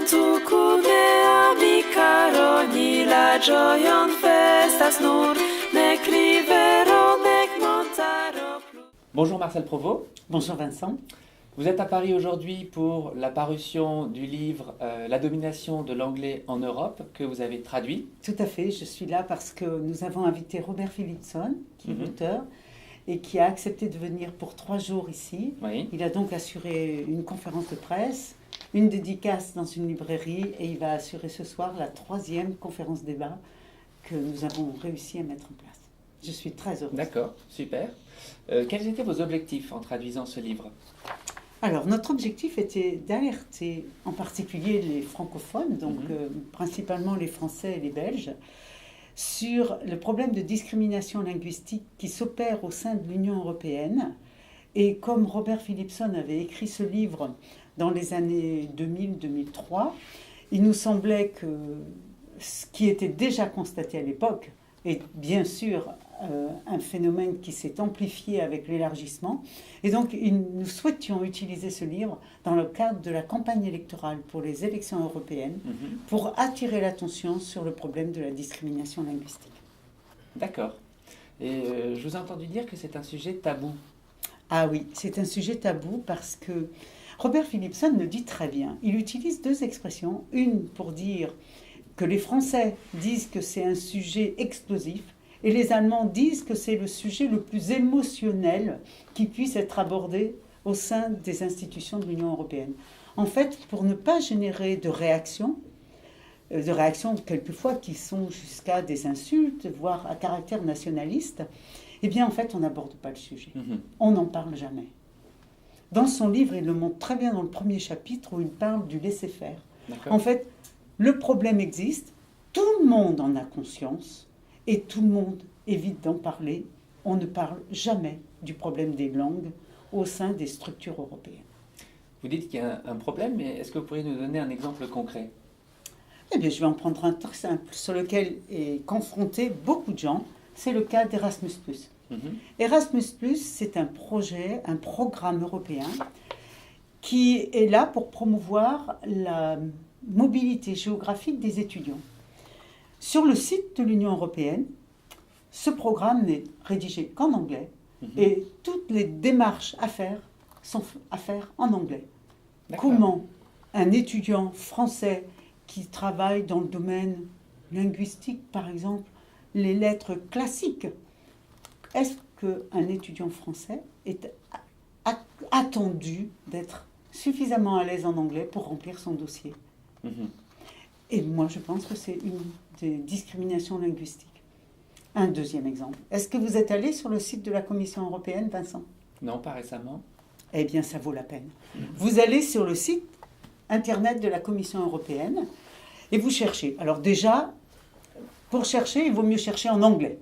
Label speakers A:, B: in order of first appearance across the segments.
A: tu ne amicaro ni la gioion festas nur, nec rivero, nec montaro plus.
B: Bonjour Marcel Provost.
C: Bonjour Vincent.
B: Vous êtes à Paris aujourd'hui pour la parution du livre La domination de l'anglais en Europe que vous avez traduit.
C: Tout à fait, je suis là parce que nous avons invité Robert Philipson, qui est l'auteur, et qui a accepté de venir pour 3 jours ici.
B: Oui.
C: Il a donc assuré une conférence de presse, une dédicace dans une librairie, et il va assurer ce soir la 3e conférence débat que nous avons réussi à mettre en place. Je suis très heureuse.
B: D'accord, super. Quels étaient vos objectifs en traduisant ce livre ?
C: Alors, notre objectif était d'alerter en particulier les francophones, donc principalement les Français et les Belges, sur le problème de discrimination linguistique qui s'opère au sein de l'Union européenne. Et comme Robert Philipson avait écrit ce livre dans les années 2000-2003, il nous semblait que ce qui était déjà constaté à l'époque, et bien sûr un phénomène qui s'est amplifié avec l'élargissement. Et donc, nous souhaitions utiliser ce livre dans le cadre de la campagne électorale pour les élections européennes pour attirer l'attention sur le problème de la discrimination linguistique.
B: D'accord. Et je vous ai entendu dire que c'est un sujet tabou.
C: Ah oui, c'est un sujet tabou parce que Robert Philipson le dit très bien. Il utilise 2 expressions. Une pour dire que les Français disent que c'est un sujet explosif, et les Allemands disent que c'est le sujet le plus émotionnel qui puisse être abordé au sein des institutions de l'Union européenne. En fait, pour ne pas générer de réactions quelquefois qui sont jusqu'à des insultes, voire à caractère nationaliste, eh bien en fait on n'aborde pas le sujet. On n'en parle jamais. Dans son livre, il le montre très bien dans le 1er chapitre où il parle du laisser-faire.
B: D'accord.
C: En fait, le problème existe, tout le monde en a conscience, et tout le monde évite d'en parler. On ne parle jamais du problème des langues au sein des structures européennes.
B: Vous dites qu'il y a un problème, mais est-ce que vous pourriez nous donner un exemple concret ?
C: Eh bien, je vais en prendre un très simple, sur lequel est confronté beaucoup de gens. C'est le cas d'Erasmus+. Erasmus+, c'est un projet, un programme européen qui est là pour promouvoir la mobilité géographique des étudiants. Sur le site de l'Union européenne, ce programme n'est rédigé qu'en anglais et toutes les démarches à faire sont à faire en anglais.
B: D'accord.
C: Comment un étudiant français qui travaille dans le domaine linguistique, par exemple, les lettres classiques, est-ce qu'un étudiant français est attendu d'être suffisamment à l'aise en anglais pour remplir son dossier ? Et moi, je pense que c'est une des discriminations linguistiques. Un deuxième exemple. Est-ce que vous êtes allé sur le site de la Commission européenne, Vincent ?
B: Non, pas récemment.
C: Eh bien, ça vaut la peine. Vous allez sur le site Internet de la Commission européenne et vous cherchez. Alors déjà, pour chercher, il vaut mieux chercher en anglais.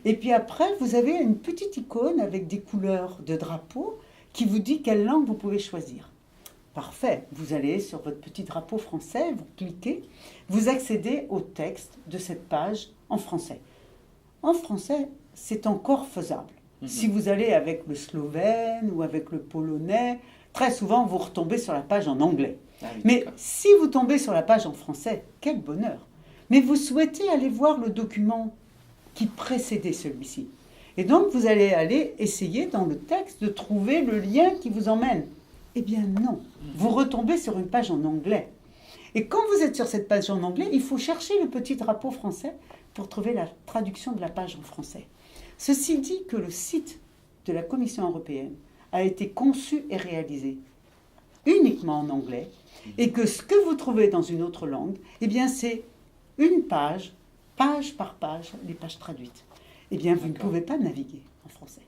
C: Et puis après, vous avez une petite icône avec des couleurs de drapeau qui vous dit quelle langue vous pouvez choisir. Parfait, vous allez sur votre petit drapeau français, vous cliquez, vous accédez au texte de cette page en français. En français, c'est encore faisable. Si vous allez avec le slovène ou avec le polonais, très souvent vous retombez sur la page en anglais.
B: Ah oui,
C: Mais
B: d'accord.
C: si vous tombez sur la page en français, quel bonheur! Mais vous souhaitez aller voir le document qui précédait celui-ci. Et donc vous allez aller essayer dans le texte de trouver le lien qui vous emmène. Eh bien non, vous retombez sur une page en anglais. Et quand vous êtes sur cette page en anglais, il faut chercher le petit drapeau français pour trouver la traduction de la page en français. Ceci dit que le site de la Commission européenne a été conçu et réalisé uniquement en anglais et que ce que vous trouvez dans une autre langue, eh bien c'est une page, page par page, les pages traduites. Eh bien vous ne
B: D'accord.
C: pouvez pas naviguer en français.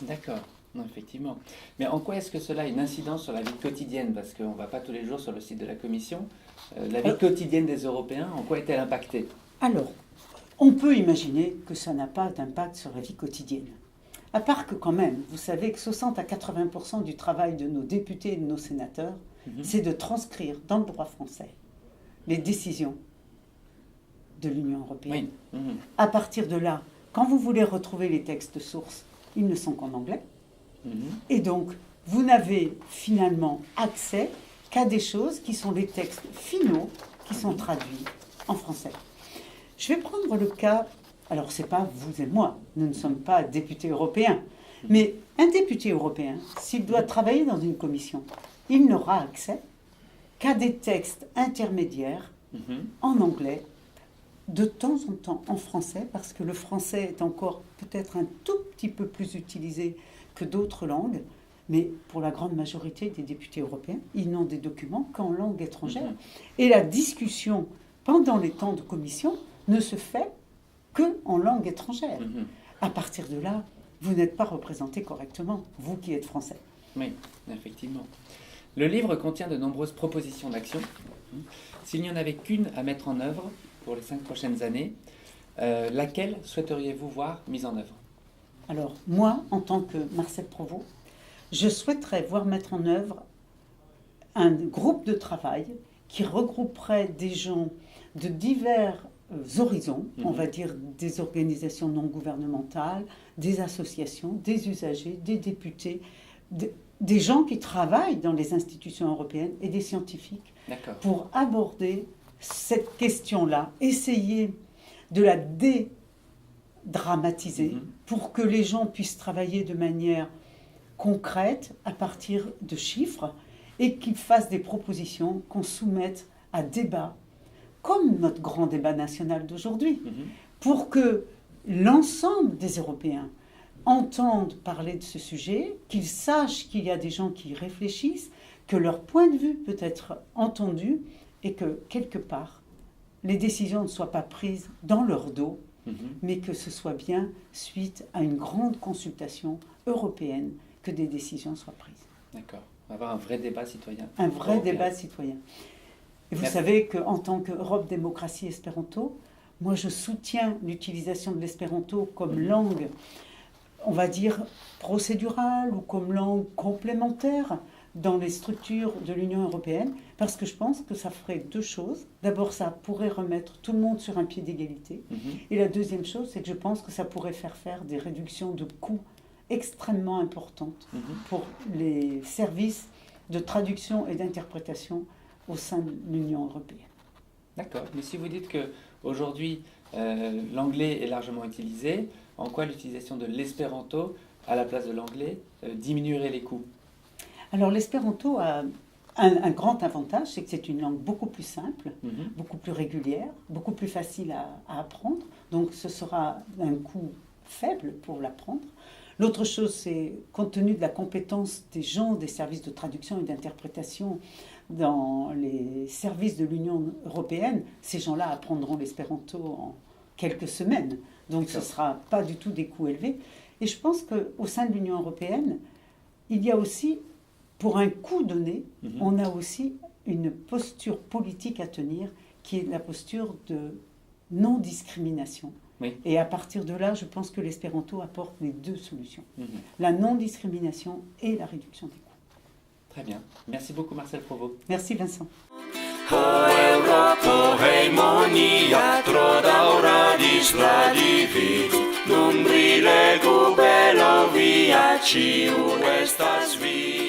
B: D'accord, non, effectivement. Mais en quoi est-ce que cela a une incidence sur la vie quotidienne ? Parce qu'on ne va pas tous les jours sur le site de la Commission. La vie quotidienne des Européens, en quoi est-elle impactée ?
C: Alors, on peut imaginer que ça n'a pas d'impact sur la vie quotidienne. À part que quand même, vous savez que 60 à 80% du travail de nos députés et de nos sénateurs, c'est de transcrire dans le droit français les décisions de l'Union européenne.
B: Oui.
C: À partir de là, quand vous voulez retrouver les textes sources, ils ne sont qu'en anglais. Et donc, vous n'avez finalement accès qu'à des choses qui sont les textes finaux qui sont traduits en français. Je vais prendre le cas, alors c'est pas vous et moi, nous ne sommes pas députés européens, mais un député européen, s'il doit travailler dans une commission, il n'aura accès qu'à des textes intermédiaires en anglais, de temps en temps en français, parce que le français est encore peut-être un tout petit peu plus utilisé que d'autres langues, mais pour la grande majorité des députés européens, ils n'ont des documents qu'en langue étrangère. Et la discussion pendant les temps de commission ne se fait qu'en langue étrangère. À partir de là, vous n'êtes pas représenté correctement, vous qui êtes français.
B: Oui, effectivement. Le livre contient de nombreuses propositions d'action. S'il n'y en avait qu'une à mettre en œuvre pour les 5 prochaines années, laquelle souhaiteriez-vous voir mise en œuvre?
C: Alors, moi, en tant que Marcel Provost, je souhaiterais voir mettre en œuvre un groupe de travail qui regrouperait des gens de divers horizons, on va dire des organisations non gouvernementales, des associations, des usagers, des députés, des gens qui travaillent dans les institutions européennes et des scientifiques pour aborder cette question-là, essayer de la dédramatiser pour que les gens puissent travailler de manière concrète à partir de chiffres et qu'ils fassent des propositions qu'on soumette à débat, comme notre grand débat national d'aujourd'hui, pour que l'ensemble des Européens entendent parler de ce sujet, qu'ils sachent qu'il y a des gens qui y réfléchissent, que leur point de vue peut être entendu et que, quelque part, les décisions ne soient pas prises dans leur dos, mais que ce soit bien suite à une grande consultation européenne que des décisions soient prises.
B: D'accord. On va avoir un vrai débat citoyen.
C: Un vrai débat citoyen. Et vous savez qu'en tant qu'Europe Démocratie Espéranto, moi je soutiens l'utilisation de l'espéranto comme langue, on va dire, procédurale ou comme langue complémentaire dans les structures de l'Union européenne, parce que je pense que ça ferait deux choses. D'abord, ça pourrait remettre tout le monde sur un pied d'égalité. Et la deuxième chose, c'est que je pense que ça pourrait faire des réductions de coûts extrêmement importantes pour les services de traduction et d'interprétation au sein de l'Union européenne.
B: D'accord. Mais si vous dites qu'aujourd'hui, l'anglais est largement utilisé, en quoi l'utilisation de l'espéranto à la place de l'anglais diminuerait les coûts?
C: Alors l'espéranto a un grand avantage, c'est que c'est une langue beaucoup plus simple, beaucoup plus régulière, beaucoup plus facile à apprendre. Donc ce sera un coût faible pour l'apprendre. L'autre chose, c'est compte tenu de la compétence des gens des services de traduction et d'interprétation dans les services de l'Union européenne, ces gens-là apprendront l'espéranto en quelques semaines. Donc ce ne sera pas du tout des coûts élevés. Et je pense qu'au sein de l'Union européenne, il y a aussi, pour un coût donné, on a aussi une posture politique à tenir qui est la posture de non-discrimination.
B: Oui.
C: Et à partir de là, je pense que l'espéranto apporte les deux solutions. La non-discrimination et la réduction des coûts.
B: Très bien. Merci beaucoup Marcel Provost.
C: Merci Vincent.
D: O Europo, heimonia, troda radis radivi, numbrile gubelo via, ciu estas vi.